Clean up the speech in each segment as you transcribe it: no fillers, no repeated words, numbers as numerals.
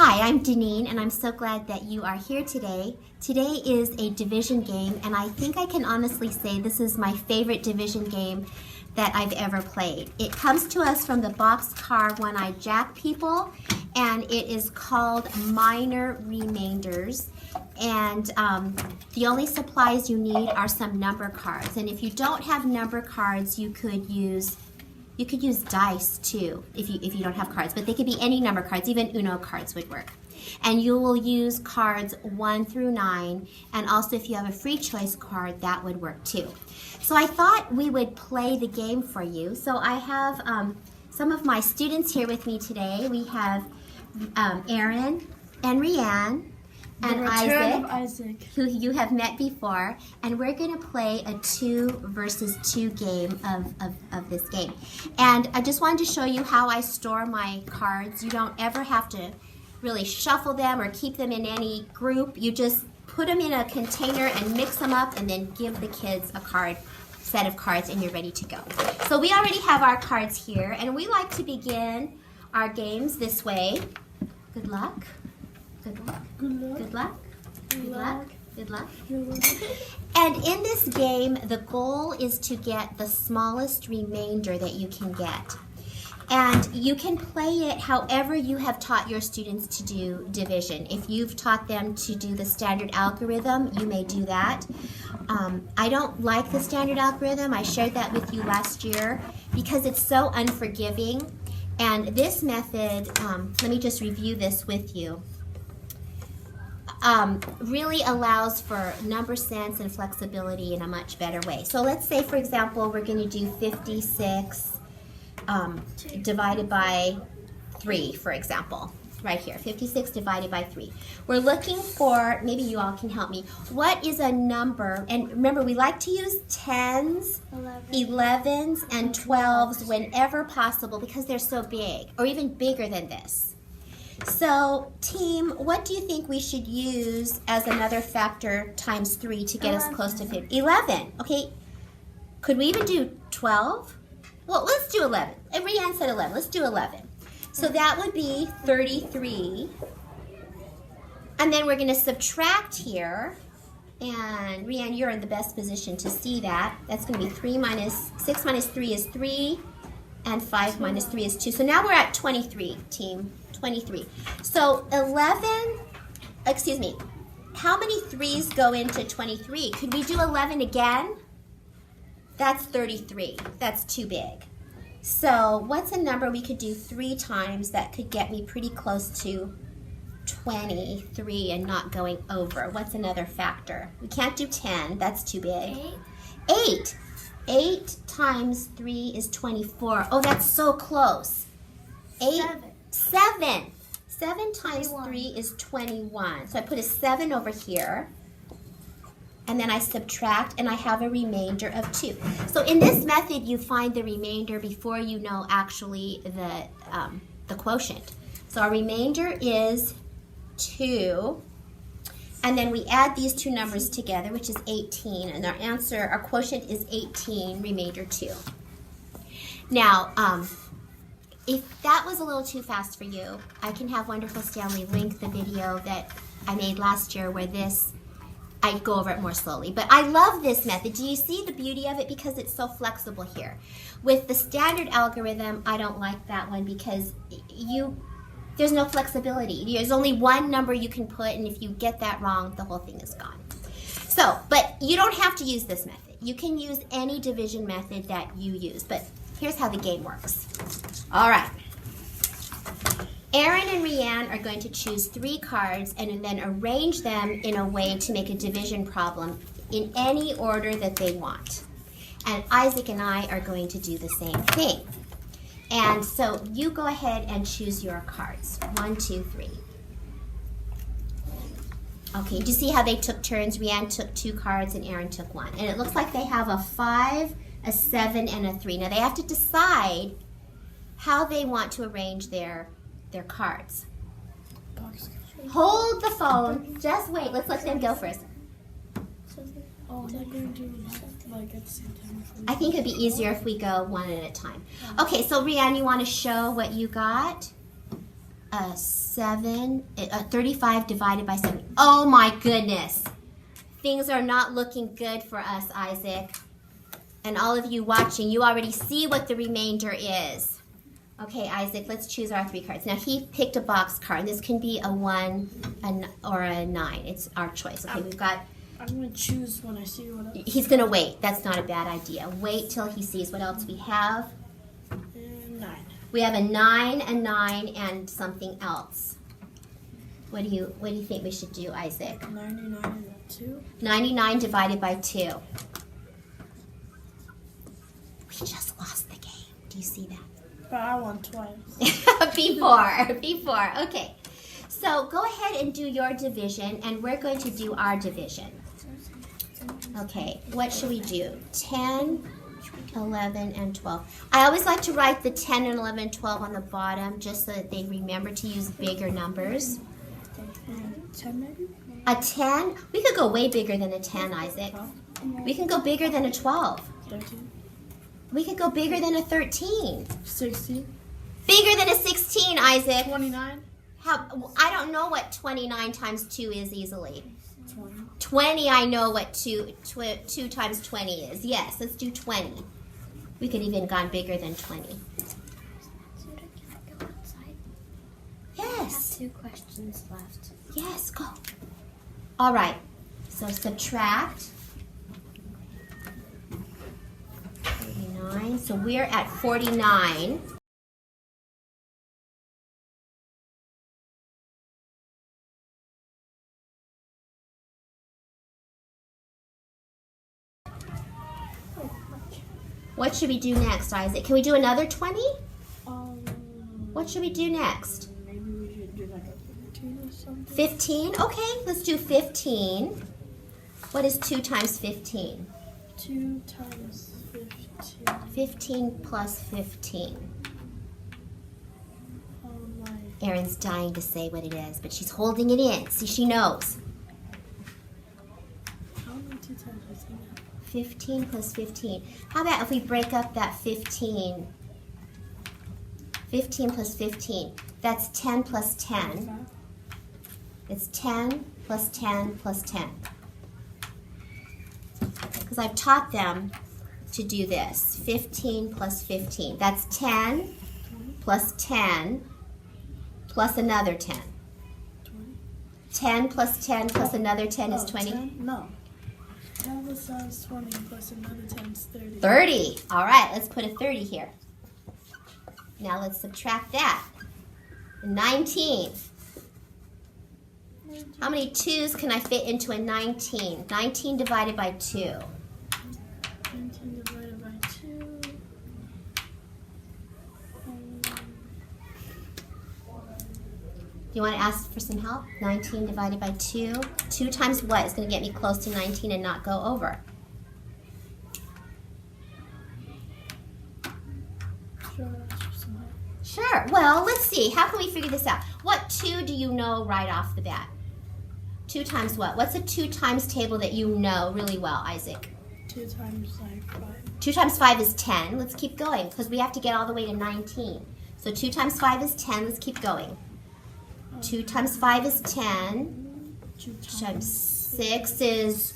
Hi, I'm Deneen, and I'm so glad that you are here today. Today is a division game, and I think I can honestly say this is my favorite division game that I've ever played. It comes to us from the Boxcar One-Eyed Jack people, and it is called Minor Remainders. And the only supplies you need are some number cards. And if you don't have number cards, you could use dice too if you don't have cards, but they could be any number cards, even Uno cards would work. And you will use cards 1 through 9, and also if you have a free choice card, that would work too. So I thought we would play the game for you. So I have some of my students here with me today. We have Aaron and Rianne and Isaac, who you have met before, and we're going to play a 2 versus 2 game of this game. And I just wanted to show you how I store my cards. You don't ever have to really shuffle them or keep them in any group. You just put them in a container and mix them up and then give the kids a set of cards and you're ready to go. So we already have our cards here, and we like to begin our games this way. Good luck. Good luck. Good luck. Good luck. Good luck. Good luck. Good luck. And in this game, the goal is to get the smallest remainder that you can get. And you can play it however you have taught your students to do division. If you've taught them to do the standard algorithm, you may do that. I don't like the standard algorithm. I shared that with you last year because it's so unforgiving. And this method, let me just review this with you. Really allows for number sense and flexibility in a much better way. So let's say, for example, we're going to do 56 divided by 3, for example. Right here, 56 divided by 3. We're looking for, maybe you all can help me, what is a number, and remember we like to use 10s, 11s, and 12s whenever possible because they're so big, or even bigger than this. So, team, what do you think we should use as another factor times 3 to get us close to 50? 11. Okay. Could we even do 12? Well, let's do 11. Rianne said 11. Let's do 11. So that would be 33. And then we're going to subtract here. And Rianne, you're in the best position to see that. That's going to be 6 minus 3 is 3. And 5 minus 3 is 2. So now we're at 23, team. 23. So 11, excuse me, how many 3s go into 23? Could we do 11 again? That's 33. That's too big. So what's a number we could do 3 times that could get me pretty close to 23 and not going over? What's another factor? We can't do 10. That's too big. 8. 8 times 3 is 24. Oh, that's so close. 7. 7 times 3 is 21. So I put a 7 over here. And then I subtract, and I have a remainder of 2. So in this method, you find the remainder before you know actually the quotient. So our remainder is 2. And then we add these 2 numbers together, which is 18. And our quotient is 18, remainder 2. Now, if that was a little too fast for you, I can have Wonderful Stanley link the video that I made last year where I go over it more slowly. But I love this method. Do you see the beauty of it? Because it's so flexible here. With the standard algorithm, I don't like that one because there's no flexibility. There's only one number you can put, and if you get that wrong, the whole thing is gone. So, but you don't have to use this method. You can use any division method that you use. But here's how the game works. All right. Aaron and Rianne are going to choose 3 cards and then arrange them in a way to make a division problem in any order that they want. And Isaac and I are going to do the same thing. And so you go ahead and choose your cards. 1, 2, 3. Okay, do you see how they took turns? Rianne took 2 cards and Aaron took 1. And it looks like they have a 5, a 7, and a 3. Now they have to decide how they want to arrange their cards. Hold the phone. Just wait. Let's let them go first. I think it'd be easier if we go one at a time. Okay, so Rianne, you want to show what you got? 35 divided by 7. Oh my goodness. Things are not looking good for us, Isaac. And all of you watching, you already see what the remainder is. Okay, Isaac, let's choose our 3 cards. Now, he picked a box card. This can be a 1 or a 9. It's our choice. Okay, we've got... I'm going to choose when I see what else. He's going to wait. That's not a bad idea. Wait till he sees what else we have. 9. We have a 9, a 9, and something else. What do you think we should do, Isaac? 99 and 2. 99 divided by 2. We just lost the game. Do you see that? But I won twice. Before. Okay. So go ahead and do your division, and we're going to do our division. Okay, what should we do? 10, 11, and 12. I always like to write the 10 and 11 and 12 on the bottom just so that they remember to use bigger numbers. 10 maybe? A 10? We could go way bigger than a 10, Isaac. We can go bigger than a 12. 13. We could go bigger than a 13. 16. Bigger than a 16, Isaac. 29. I don't know what 29 times 2 is easily. 20. 20, I know what 2 times 20 is. Yes, let's do 20. We could even gone bigger than 20. Matsuda, can I go outside? Yes. I have 2 questions left. Yes, go. All right. So subtract 49. So we're at 49. What should we do next, Isaac? Can we do another 20? What should we do next? Maybe we should do like a 15 or something. 15? Okay, let's do 15. What is 2 times 15? 2 times 15. 15 plus 15. Oh my. Erin's dying to say what it is, but she's holding it in. See, she knows. How many 2 times 15 now? 15 plus 15. How about if we break up that 15? 15 plus 15. That's 10 plus 10. It's 10 plus 10 plus 10. Because I've taught them to do this. 15 plus 15. That's 10 plus 10 plus another 10. 10 plus 10 plus another 10 is 20. 10? No. 10 plus 10 is 20 plus another 10 is 30. 30. All right, let's put a 30 here. Now let's subtract that. 19. How many 2's can I fit into a 19? 19 divided by 2. 19 divided by 2. Do you want to ask for some help? 19 divided by 2. 2 times what is going to get me close to 19 and not go over? Sure. Well, let's see. How can we figure this out? What 2 do you know right off the bat? 2 times what? What's a 2 times table that you know really well, Isaac? 2 times like 5. 2 times 5 is 10. Let's keep going because we have to get all the way to 19. So 2 times 5 is 10. Let's keep going. 2 times 5 is 10. 2 Times 6 is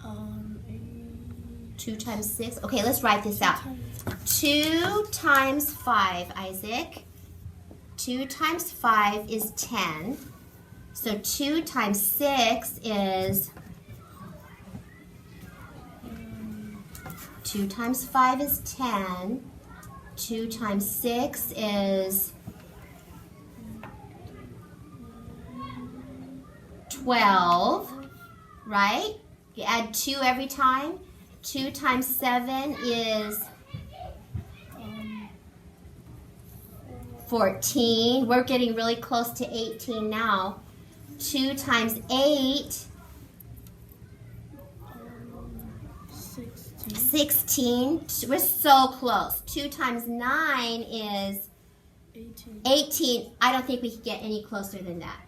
8. 2 times 6. Okay, let's write this out. 2 times 5, Isaac. 2 times 5 is 10. So 2 times 6 is 2 times 5 is 10. 2 times 6 is 12, right? You add 2 every time. 2 times 7 is 14. We're getting really close to 18 now. 2 times 8, 16. We're so close. 2 times 9 is 18. I don't think we can get any closer than that.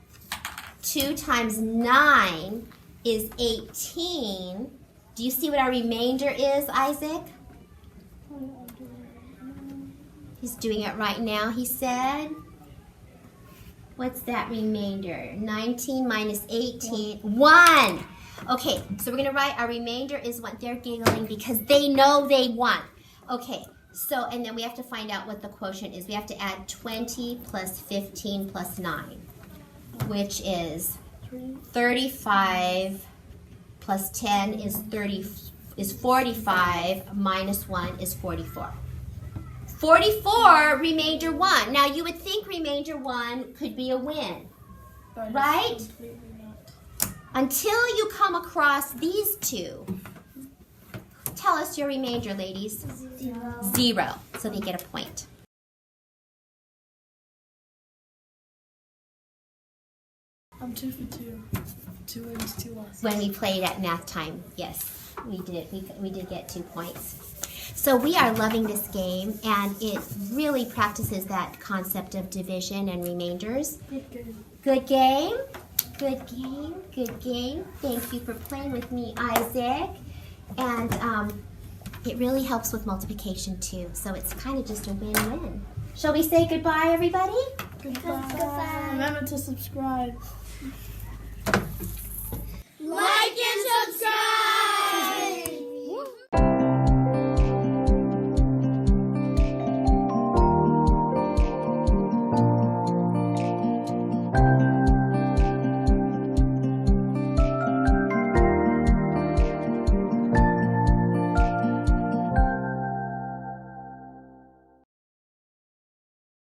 2 times 9 is 18. Do you see what our remainder is, Isaac? He's doing it right now, he said. What's that remainder? 19 minus 18, 1. Okay, so we're gonna write our remainder is 1. They're giggling because they know they won. Okay, so, and then we have to find out what the quotient is. We have to add 20 plus 15 plus 9, which is 35 plus 10 is 45, minus 1 is 44. 44, remainder 1. Now you would think remainder 1 could be a win, But it's right? completely not. Until you come across these two. Tell us your remainder, ladies. 0. 0, so they get a point. I'm 2 for 2. 2 wins, 2 losses. When we played at math time, yes, we did. We did get 2 points. So we are loving this game, and it really practices that concept of division and remainders. Good game. Good game. Good game. Good game. Thank you for playing with me, Isaac. And it really helps with multiplication too. So it's kind of just a win-win. Shall we say goodbye, everybody? Goodbye. Goodbye. Remember to subscribe. Like and subscribe.